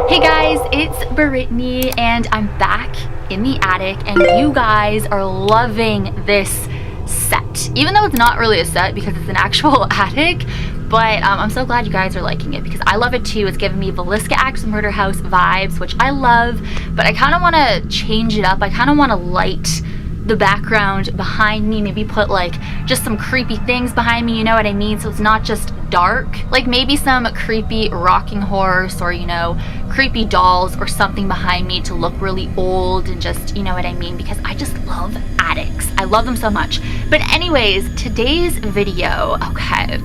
Hey guys, it's Brittany and I'm back in the attic and you guys are loving this set. Even though it's not really a set because it's an actual attic, but I'm so glad you guys are liking it because I love it too. It's giving me Villisca Axe Murder House vibes, which I love, but I kind of want to change it up. I kind of want to light the background behind me, maybe put like just some creepy things behind me, you know what I mean? So it's not just dark, like maybe some creepy rocking horse or, you know, creepy dolls or something behind me to look really old and just, you know what I mean? Because I just love attics. I love them so much. But anyways, today's video, okay,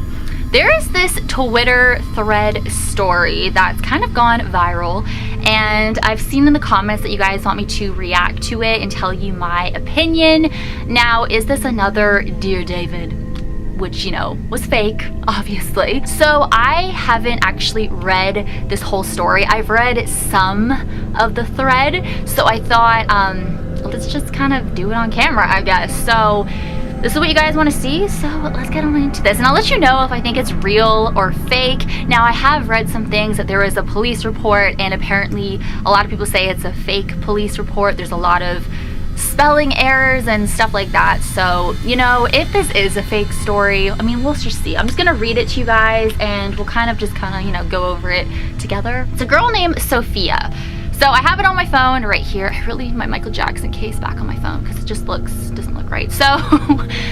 there is this Twitter thread story that's kind of gone viral, and I've seen in the comments that you guys want me to react to it and tell you my opinion. Now, is this another Dear David? Which, you know, was fake, obviously. So I haven't actually read this whole story. I've read some of the thread, so I thought, let's just kind of do it on camera, I guess. So this is what you guys want to see, so let's get on into this. And I'll let you know if I think it's real or fake. Now, I have read some things that there is a police report, and apparently a lot of people say it's a fake police report. There's a lot of spelling errors and stuff like that. So, you know, if this is a fake story, I mean, we'll just see. I'm just gonna read it to you guys and we'll kind of, you know, go over it together. It's a girl named Sophia. So I have it on my phone right here. I really need my Michael Jackson case back on my phone because it just doesn't look right. So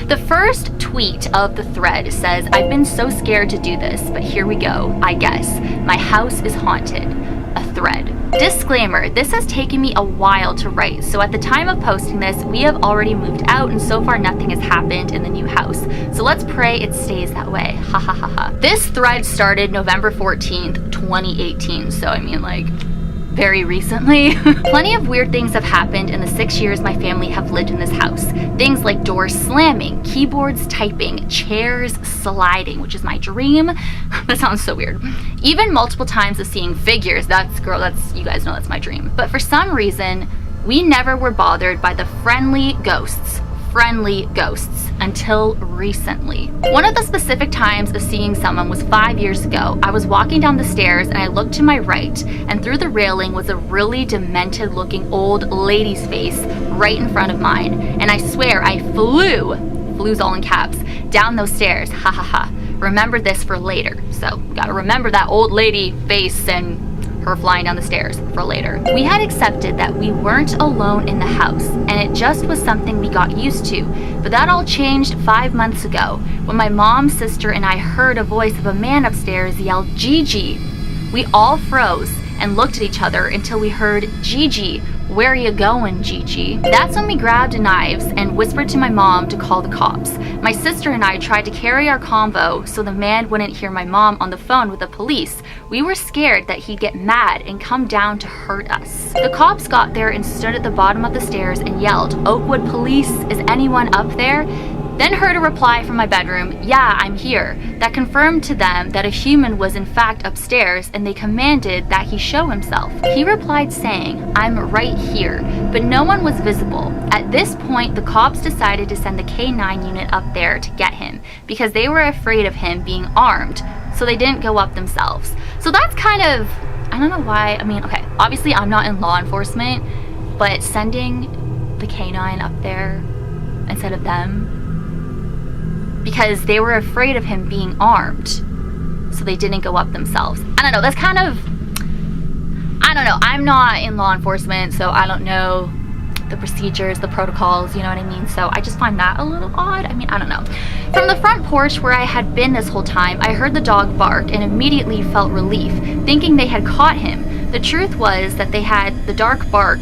the first tweet of the thread says, "I've been so scared to do this, but here we go, I guess. My house is haunted." A thread. Disclaimer, this has taken me a while to write, so at the time of posting this, we have already moved out and so far nothing has happened in the new house. So let's pray it stays that way. Ha ha ha ha. This thread started November 14th, 2018. So I mean, like, very recently. Plenty of weird things have happened in the 6 years my family have lived in this house. Things like doors slamming, keyboards typing, chairs sliding, which is my dream. That sounds so weird. Even multiple times of seeing figures. You guys know that's my dream. But for some reason, we never were bothered by the friendly ghosts until recently. One of the specific times of seeing someone was 5 years ago. I was walking down the stairs and I looked to my right, and through the railing was a really demented looking old lady's face right in front of mine. And I swear I flu's all in caps, down those stairs. Ha ha ha. Remember this for later. So gotta remember that old lady face and her flying down the stairs for later. We had accepted that we weren't alone in the house, and it just was something we got used to. But that all changed 5 months ago when my mom, sister, and I heard a voice of a man upstairs yell, "Gigi." We all froze and looked at each other until we heard, "Gigi, where are you going, Gigi?" That's when we grabbed knives and whispered to my mom to call the cops. My sister and I tried to carry our convo so the man wouldn't hear my mom on the phone with the police. We were scared that he'd get mad and come down to hurt us. The cops got there and stood at the bottom of the stairs and yelled, "Oakwood Police, is anyone up there?" Then heard a reply from my bedroom, "Yeah, I'm here." That confirmed to them that a human was in fact upstairs, and they commanded that he show himself. He replied saying, "I'm right here," but no one was visible. At this point, the cops decided to send the K9 unit up there to get him because they were afraid of him being armed, so they didn't go up themselves. So that's kind of, I don't know why, I mean, okay, obviously I'm not in law enforcement, but sending the K9 up there instead of them, because they were afraid of him being armed, so they didn't go up themselves. I don't know, that's kind of, I don't know, I'm not in law enforcement, so I don't know the procedures, the protocols, you know what I mean? So I just find that a little odd. I mean, I don't know. From the front porch where I had been this whole time, I heard the dog bark and immediately felt relief, thinking they had caught him. The truth was that they had the dog bark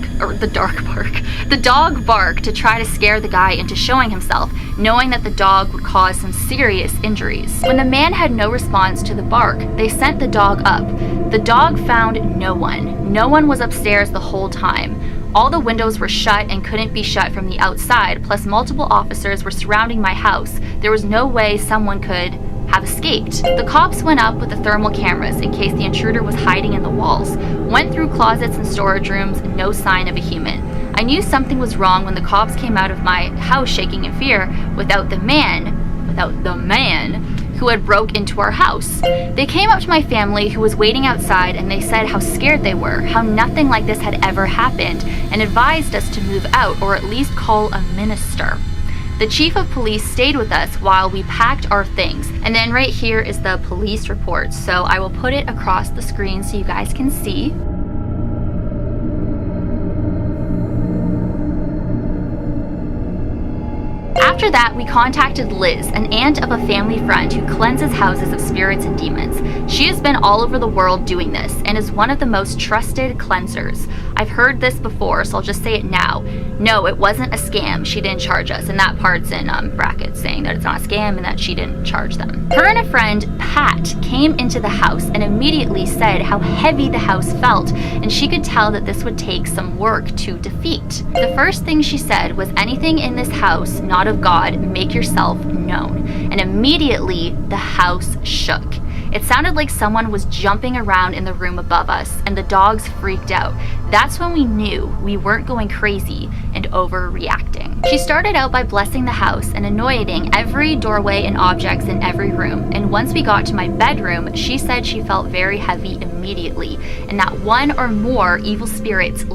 to try to scare the guy into showing himself, knowing that the dog would cause some serious injuries. When the man had no response to the bark, they sent the dog up. The dog found no one. No one was upstairs the whole time. All the windows were shut and couldn't be shut from the outside, plus multiple officers were surrounding my house. There was no way someone could have escaped. The cops went up with the thermal cameras in case the intruder was hiding in the walls, went through closets and storage rooms, no sign of a human. I knew something was wrong when the cops came out of my house shaking in fear without the man who had broke into our house. They came up to my family who was waiting outside, and they said how scared they were, how nothing like this had ever happened, and advised us to move out or at least call a minister. The chief of police stayed with us while we packed our things. And then right here is the police report. So I will put it across the screen so you guys can see. After that, we contacted Liz, an aunt of a family friend who cleanses houses of spirits and demons. She has been all over the world doing this and is one of the most trusted cleansers. I've heard this before, so I'll just say it now. No, it wasn't a scam. She didn't charge us, and that part's in brackets saying that it's not a scam and that she didn't charge them. Her and a friend, Pat, came into the house and immediately said how heavy the house felt, and she could tell that this would take some work to defeat. The first thing she said was, anything in this house not of God, make yourself known. And immediately the house shook. It sounded like someone was jumping around in the room above us, and the dogs freaked out. That's when we knew we weren't going crazy and overreacting. She started out by blessing the house and anointing every doorway and objects in every room, and once we got to my bedroom, she said she felt very heavy immediately, and that one or more evil spirits...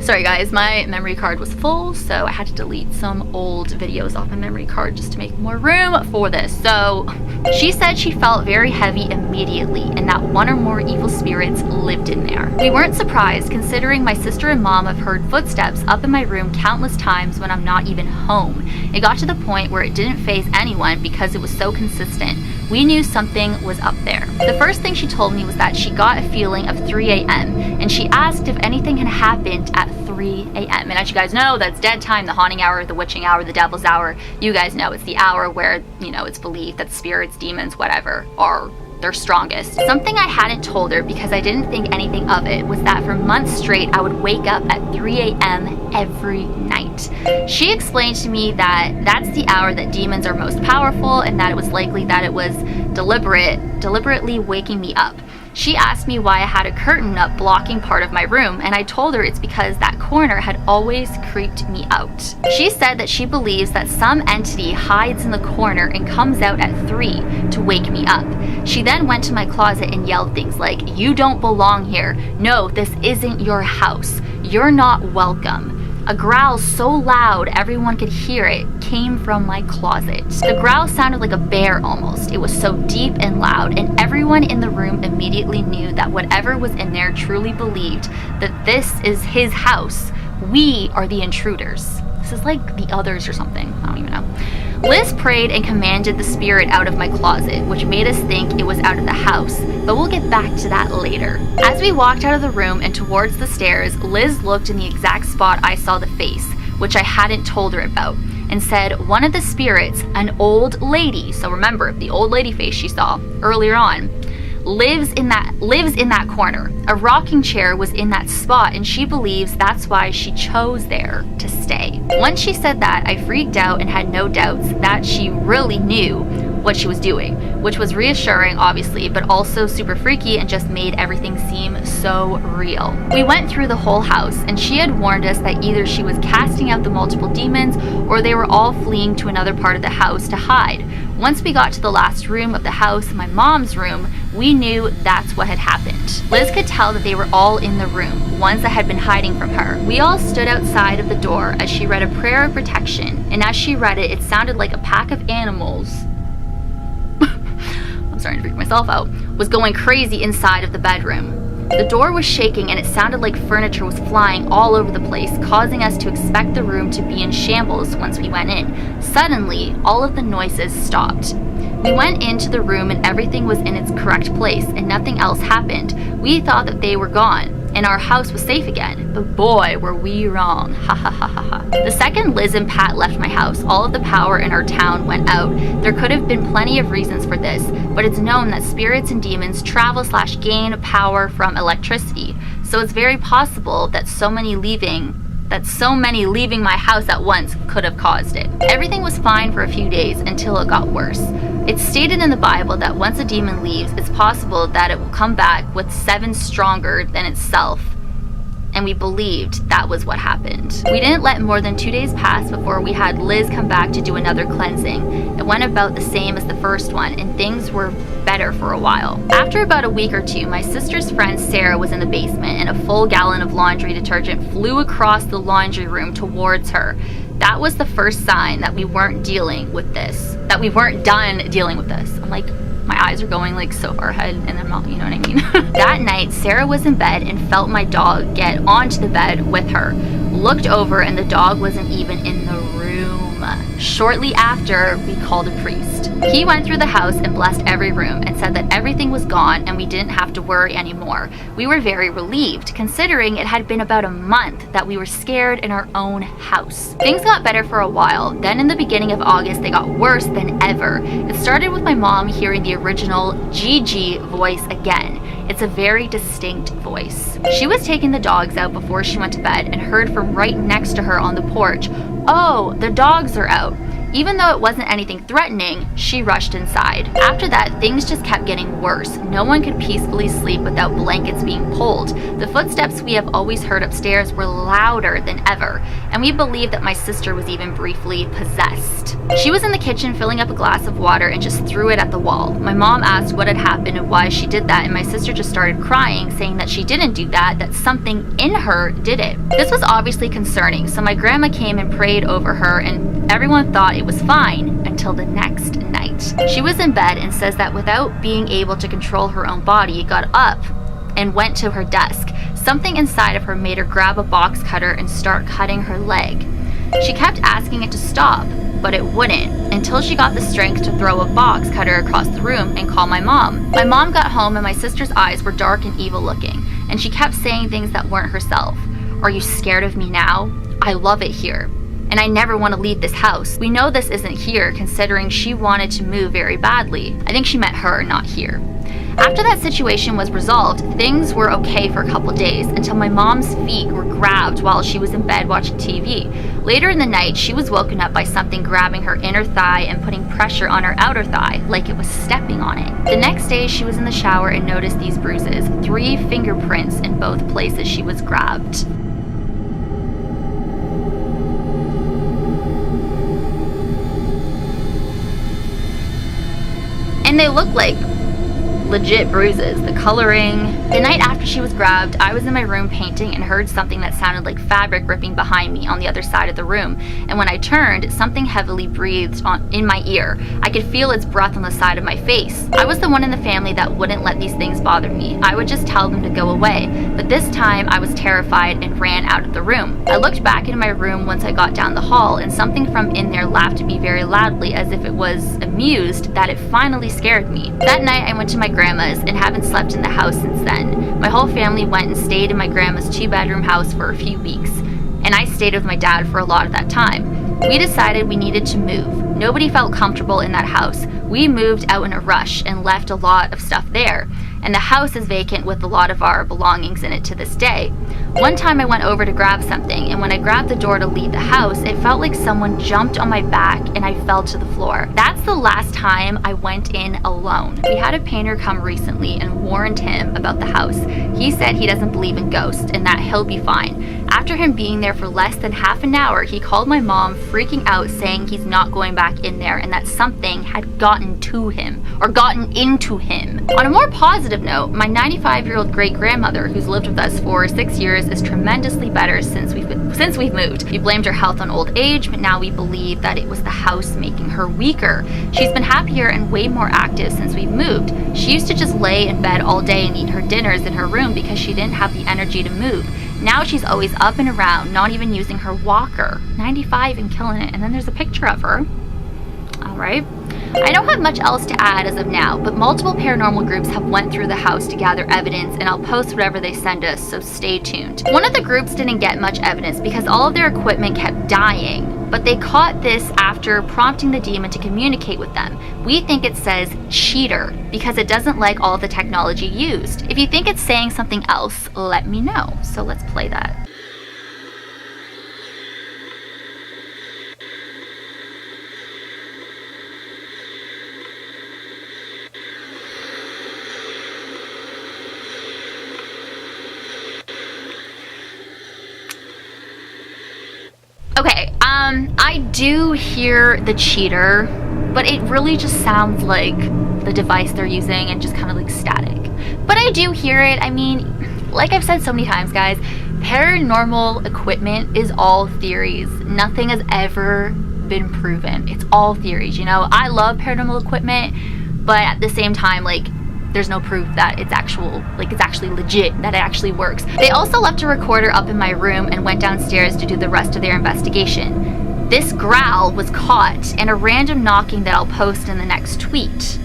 Sorry guys, my memory card was full, so I had to delete some old videos off my memory card just to make more room for this. So she said she felt very heavy immediately and that one or more evil spirits lived in there. We weren't surprised, considering my sister and mom have heard footsteps up in my room countless times when I'm not even home. It got to the point where it didn't faze anyone because it was so consistent. We knew something was up there. The first thing she told me was that she got a feeling of 3 a.m. and she asked if anything had happened at 3 a.m. And as you guys know, that's dead time, the haunting hour, the witching hour, the devil's hour. You guys know it's the hour where, it's believed that spirits, demons, whatever, are their strongest. Something I hadn't told her because I didn't think anything of it was that for months straight I would wake up at 3 a.m. every night. She explained to me that that's the hour that demons are most powerful and that it was likely that it was deliberately waking me up. She asked me why I had a curtain up blocking part of my room, and I told her it's because that corner had always creeped me out. She said that she believes that some entity hides in the corner and comes out at 3 to wake me up. She then went to my closet and yelled things like, "You don't belong here. No, this isn't your house. You're not welcome." A growl so loud everyone could hear it came from my closet. The growl sounded like a bear almost. It was so deep and loud, and everyone in the room immediately knew that whatever was in there truly believed that this is his house. We are the intruders. This is like The Others or something. I don't even know. Liz prayed and commanded the spirit out of my closet, which made us think it was out of the house, but we'll get back to that later. As we walked out of the room and towards the stairs, Liz looked in the exact spot I saw the face, which I hadn't told her about, and said one of the spirits, an old lady, so remember the old lady face she saw earlier on, lives in that corner. A rocking chair was in that spot, and she believes that's why she chose there to stay. Once she said that, I freaked out and had no doubts that she really knew what she was doing, which was reassuring obviously, but also super freaky and just made everything seem so real. We went through the whole house, and she had warned us that either she was casting out the multiple demons or they were all fleeing to another part of the house to hide. Once we got to the last room of the house, my mom's room, we knew that's what had happened. Liz could tell that they were all in the room, ones that had been hiding from her. We all stood outside of the door as she read a prayer of protection, and as she read it, it sounded like a pack of animals I'm starting to freak myself out, was going crazy inside of the bedroom. The door was shaking and it sounded like furniture was flying all over the place, causing us to expect the room to be in shambles once we went in. Suddenly, all of the noises stopped. We went into the room and everything was in its correct place and nothing else happened. We thought that they were gone and our house was safe again, but boy, were we wrong. Ha ha ha ha ha. The second Liz and Pat left my house, all of the power in our town went out. There could have been plenty of reasons for this, but it's known that spirits and demons travel/gain power from electricity. So it's very possible that so many leaving my house at once could have caused it. Everything was fine for a few days until it got worse. It's stated in the Bible that once a demon leaves, it's possible that it will come back with 7 stronger than itself. and we believed that was what happened. We didn't let more than 2 days pass before we had Liz come back to do another cleansing. It went about the same as the first one, and things were better for a while. After about a week or two, my sister's friend Sarah was in the basement, and a full gallon of laundry detergent flew across the laundry room towards her. That was the first sign that we weren't dealing with this, that we weren't done dealing with this. I'm like, my eyes are going like so far ahead, and I'm not, you know what I mean? That night, Sarah was in bed and felt my dog get onto the bed with her. Looked over and the dog wasn't even in the room. Shortly after, we called a priest. He went through the house and blessed every room and said that everything was gone and we didn't have to worry anymore. We were very relieved, considering it had been about a month that we were scared in our own house. Things got better for a while. Then in the beginning of August, they got worse than ever. It started with my mom hearing the original Gigi voice again. It's a very distinct voice. She was taking the dogs out before she went to bed and heard from right next to her on the porch, "Oh, the dogs are out." Even though it wasn't anything threatening, she rushed inside. After that, things just kept getting worse. No one could peacefully sleep without blankets being pulled. The footsteps we have always heard upstairs were louder than ever, and we believed that my sister was even briefly possessed. She was in the kitchen filling up a glass of water and just threw it at the wall. My mom asked what had happened and why she did that, and my sister just started crying, saying that she didn't do that, that something in her did it. This was obviously concerning, so my grandma came and prayed over her, and everyone thought it was fine until the next night. She was in bed and says that without being able to control her own body, got up and went to her desk. Something inside of her made her grab a box cutter and start cutting her leg. She kept asking it to stop, but it wouldn't, until she got the strength to throw a box cutter across the room and call my mom. My mom got home and my sister's eyes were dark and evil looking, and she kept saying things that weren't herself. "Are you scared of me now? I love it here. And I never want to leave this house. We know this isn't here, considering she wanted to move very badly." I think she meant her, not here. After that situation was resolved, things were okay for a couple days until my mom's feet were grabbed while she was in bed watching TV. Later in the night, she was woken up by something grabbing her inner thigh and putting pressure on her outer thigh, like it was stepping on it. The next day, she was in the shower and noticed these bruises, 3 fingerprints in both places she was grabbed. And they look like legit bruises, the coloring. The night after she was grabbed, I was in my room painting and heard something that sounded like fabric ripping behind me on the other side of the room. And when I turned, something heavily breathed in my ear. I could feel its breath on the side of my face. I was the one in the family that wouldn't let these things bother me. I would just tell them to go away. But this time I was terrified and ran out of the room. I looked back into my room once I got down the hall, and something from in there laughed at me very loudly, as if it was amused that it finally scared me. That night I went to my grandma's and haven't slept in the house since then. My whole family went and stayed in my grandma's 2-bedroom house for a few weeks, and I stayed with my dad for a lot of that time. We decided we needed to move. Nobody felt comfortable in that house. We moved out in a rush and left a lot of stuff there, and the house is vacant with a lot of our belongings in it to this day. One time I went over to grab something, and when I grabbed the door to leave the house, it felt like someone jumped on my back and I fell to the floor. That's the last time I went in alone. We had a painter come recently and warned him about the house. He said he doesn't believe in ghosts and that he'll be fine. After him being there for less than half an hour, he called my mom, freaking out, saying he's not going back in there and that something had gotten to him or gotten into him. On a more positive note, my 95-year-old great-grandmother, who's lived with us for 6 years, is tremendously better since we've moved. We blamed her health on old age, but now we believe that it was the house making her weaker. She's been happier and way more active since we've moved. She used to just lay in bed all day and eat her dinners in her room because she didn't have the energy to move. Now she's always up and around, not even using her walker. 95 and killing it. And then there's a picture of her. All right. I don't have much else to add as of now, but multiple paranormal groups have went through the house to gather evidence, and I'll post whatever they send us, so stay tuned. One of the groups didn't get much evidence because all of their equipment kept dying, but they caught this after prompting the demon to communicate with them. We think it says cheater because it doesn't like all of the technology used. If you think it's saying something else, let me know. So let's play that. I do hear the cheater, but it really just sounds like the device they're using and just kind of like static. But I do hear it. I mean, like I've said so many times, guys, paranormal equipment is all theories. Nothing has ever been proven. It's all theories, you know? I love paranormal equipment, but at the same time, like, there's no proof that it's actually legit, that it actually works. They also left a recorder up in my room and went downstairs to do the rest of their investigation. This growl was caught and a random knocking that I'll post in the next tweet.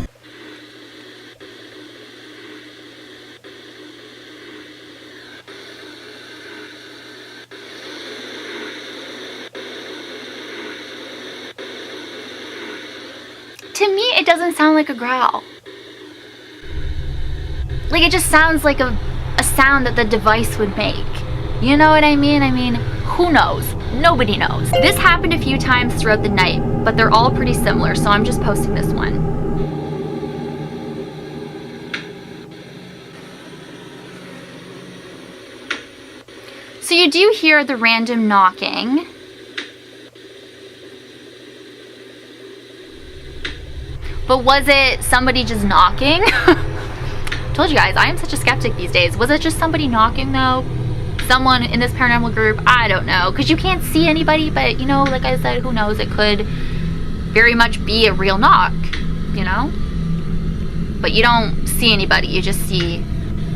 To me, it doesn't sound like a growl. Like, it just sounds like a sound that the device would make. You know what I mean? I mean, who knows? Nobody knows. This happened a few times throughout the night, but they're all pretty similar, so I'm just posting this one. So you do hear the random knocking. But was it somebody just knocking? Told you guys, I am such a skeptic these days. Was it just somebody knocking though? Someone in this paranormal group? I don't know. Because you can't see anybody, but you know, like I said, who knows? It could very much be a real knock, you know? But you don't see anybody. You just see,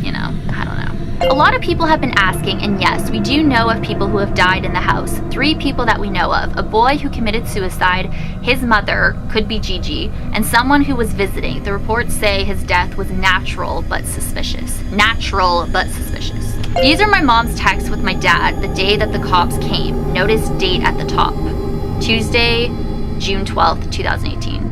you know, I don't know. A lot of people have been asking, and yes, we do know of people who have died in the house. 3 people that we know of. A boy who committed suicide, his mother, could be Gigi, and someone who was visiting. The reports say his death was natural but suspicious. Natural but suspicious. These are my mom's texts with my dad the day that the cops came. Notice date at the top. Tuesday, June 12th, 2018.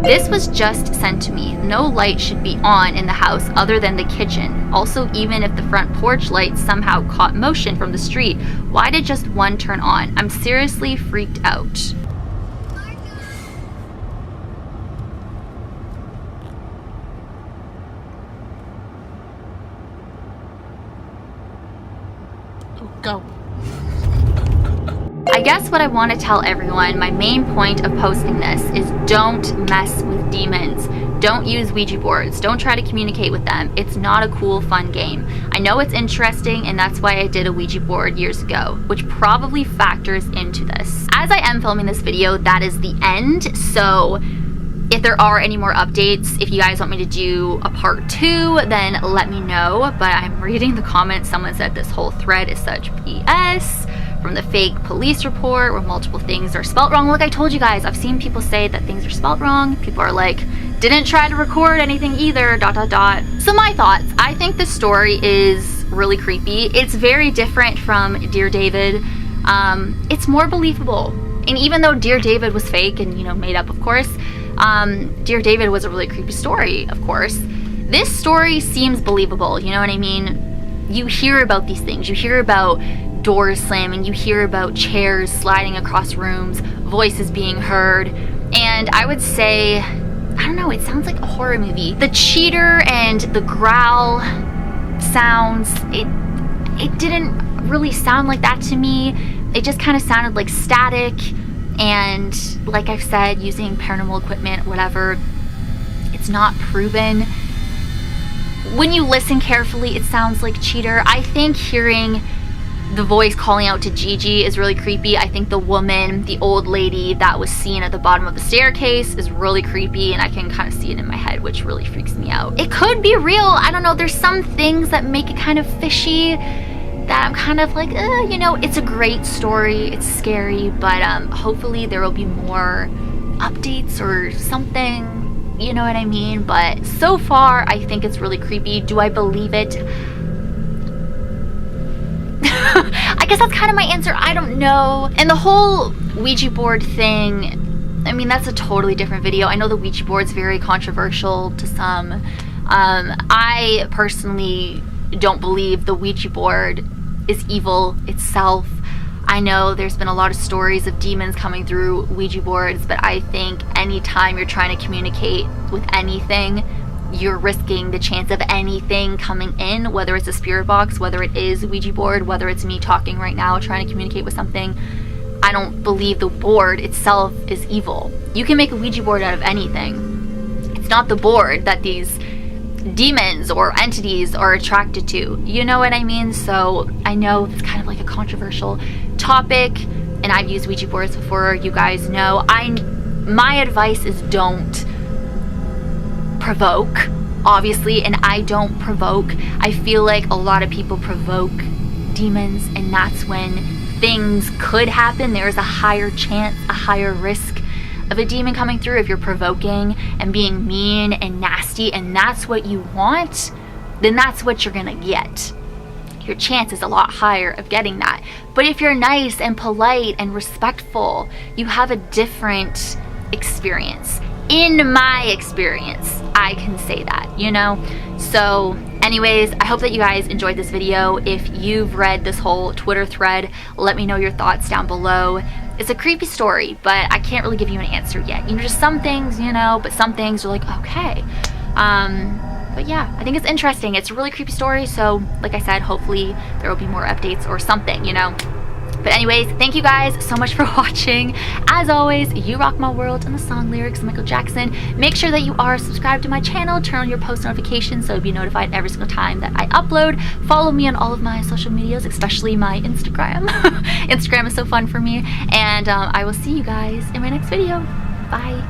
This was just sent to me. No light should be on in the house other than the kitchen. Also, even if the front porch light somehow caught motion from the street, why did just one turn on? I'm seriously freaked out. Go. I guess what I want to tell everyone, my main point of posting this is don't mess with demons. Don't use Ouija boards. Don't try to communicate with them. It's not a cool, fun game. I know it's interesting, and that's why I did a Ouija board years ago, which probably factors into this. As I am filming this video, that is the end, so if there are any more updates, if you guys want me to do a part 2, then let me know. But I'm reading the comments. Someone said this whole thread is such BS. From the fake police report where multiple things are spelt wrong. Like I told you guys, I've seen people say that things are spelt wrong. People are like, didn't try to record anything either, ... So my thoughts, I think the story is really creepy. It's very different from Dear David. It's more believable. And even though Dear David was fake and, you know, made up, of course, Dear David was a really creepy story, of course. This story seems believable, you know what I mean? You hear about these things. You hear about doors slamming, you hear about chairs sliding across rooms, voices being heard, and I would say, I don't know, it sounds like a horror movie. The cheater and the growl sounds, it didn't really sound like that to me. It just kind of sounded like static, and like I've said, using paranormal equipment, whatever, it's not proven. When you listen carefully, it sounds like cheater. I think hearing the voice calling out to Gigi is really creepy. I think the woman, the old lady that was seen at the bottom of the staircase is really creepy, and I can kind of see it in my head, which really freaks me out. It could be real. I don't know. There's some things that make it kind of fishy that I'm kind of like, you know, it's a great story. It's scary, but hopefully there will be more updates or something. You know what I mean? But so far, I think it's really creepy. Do I believe it? I guess that's kind of my answer. I don't know. And the whole Ouija board thing, I mean, that's a totally different video. I know the Ouija board's very controversial to some. I personally don't believe the Ouija board is evil itself. I know there's been a lot of stories of demons coming through Ouija boards, but I think anytime you're trying to communicate with anything, you're risking the chance of anything coming in, whether it's a spirit box, whether it is a Ouija board, whether it's me talking right now trying to communicate with something. I don't believe the board itself is evil. You can make a Ouija board out of anything. It's not the board that these demons or entities are attracted to. You know what I mean? So I know it's kind of like a controversial topic, and I've used Ouija boards before, you guys know. My advice is don't provoke, obviously, and I don't provoke. I feel like a lot of people provoke demons, and that's when things could happen. There's a higher chance, a higher risk of a demon coming through if you're provoking and being mean and nasty, and that's what you want, then that's what you're gonna get. Your chance is a lot higher of getting that. But if you're nice and polite and respectful, you have a different experience. In my experience, I can say that, you know? So anyways, I hope that you guys enjoyed this video. If you've read this whole Twitter thread, let me know your thoughts down below. It's a creepy story, but I can't really give you an answer yet. You know, just some things, you know, but some things are like, okay. But yeah, I think it's interesting. It's a really creepy story, so like I said, hopefully there will be more updates or something, you know? But anyways, thank you guys so much for watching. As always, you rock my world, and the song lyrics of Michael Jackson. Make sure that you are subscribed to my channel, turn on your post notifications so you'll be notified every single time that I upload. Follow me on all of my social medias, especially my Instagram. Instagram is so fun for me. And I will see you guys in my next video. Bye.